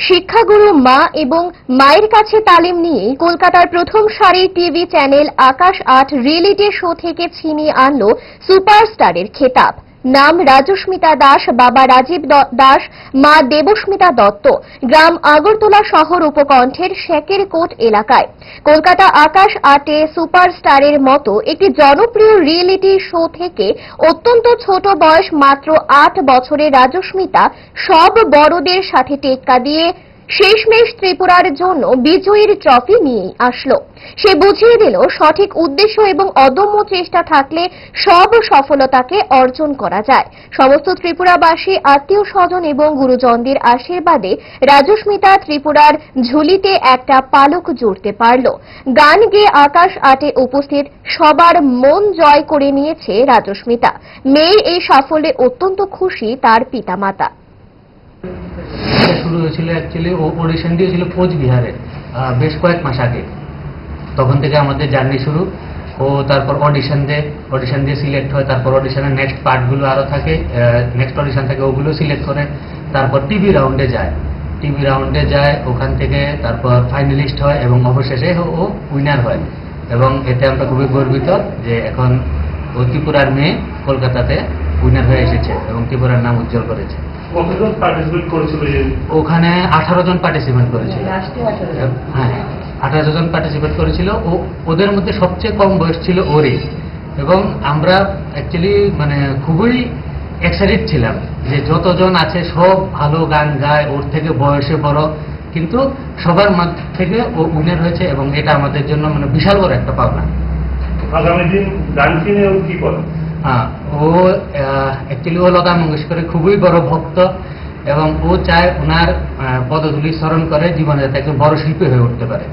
শিক্ষাগুরু মা এবং মায়ের কাছে তালিম নিয়ে কলকাতার প্রথম সারির টিভি চ্যানেল আকাশ ৮ রিয়েলিটি শো থেকে ছিনিয়ে আনল সুপারস্টারের খেতাব। নাম রাজস্মিতা দাস, বাবা রাজীব দাস, মা দেবস্মিতা দত্ত। গ্রাম আগরতলা শহর উপকণ্ঠের শেকের কোট এলাকায়। কলকাতা আকাশ ৮-এ সুপারস্টারের মতো একটি জনপ্রিয় রিয়েলিটি শো থেকে অত্যন্ত ছোট বয়স মাত্র ৮ বছরের রাজস্মিতা সব বড়দের সাথে টেক্কা দিয়ে শেষমেশ ত্রিপুরার জন্য বিজয়ীর ট্রফি নিয়ে আসলো। সে বুঝিয়ে দিল সঠিক উদ্দেশ্য এবং অদম্য চেষ্টা থাকলে সব সফলতাকে অর্জন করা যায়। সমস্ত ত্রিপুরাবাসী, আত্মীয় স্বজন এবং গুরুজনদের আশীর্বাদে রাজস্মিতা ত্রিপুরার ঝুলিতে একটা পালক জুড়তে পারল। গান গেয়ে আকাশ ৮-এ উপস্থিত সবার মন জয় করে নিয়েছে রাজস্মিতা। মেয়ের এই সাফল্যে অত্যন্ত খুশি তার পিতামাতা। শুরু হয়েছিল অ্যাকচুয়ালি অডিশন দিয়েছিল কোচবিহারে বেশ কয়েক মাস আগে। তখন থেকে আমাদের জার্নি শুরু। ও তারপর অডিশন দিয়ে সিলেক্ট হয়। তারপর অডিশনের নেক্সট পার্টগুলো আরও থাকে, নেক্সট অডিশন থাকে, ওগুলো সিলেক্ট করে তারপর টিভি রাউন্ডে যায়। ওখান থেকে তারপর ফাইনালিস্ট হয় এবং অবশেষে ও উইনার হয়। এবং এতে আমরা খুবই গর্বিত যে এখন ও ত্রিপুরার মেয়ে কলকাতাতে উইনার হয়ে এসেছে এবং ত্রিপুরার নাম উজ্জ্বল করেছে। কতজন পার্টিসিপেট করেছিল? ওখানে 18 জন পার্টিসিপেট করেছিল। হ্যাঁ, 18 জন পার্টিসিপেট করেছিল। ওদের মধ্যে সবচেয়ে কম বয়স ছিল ওরই। এবং আমরা অ্যাকচুয়ালি খুবই এক্সাইটেড ছিলাম যে যতজন আছে সব ভালো গান গায়, ওর থেকে বয়সে বড়, কিন্তু সবার মধ্যে থেকে ও উইনার হয়েছে এবং এটা আমাদের জন্য বিশাল বড় একটা পাওনা। আগামী দিন গান কিনে ও কি করে? ও অ্যাকচুয়ালি ও লতা মঙ্গেশকরের খুবই বড় ভক্ত এবং ও চায় ওনার পদধূলি স্মরণ করে জীবনে যাতে একজন বড় শিল্পী হয়ে উঠতে পারে।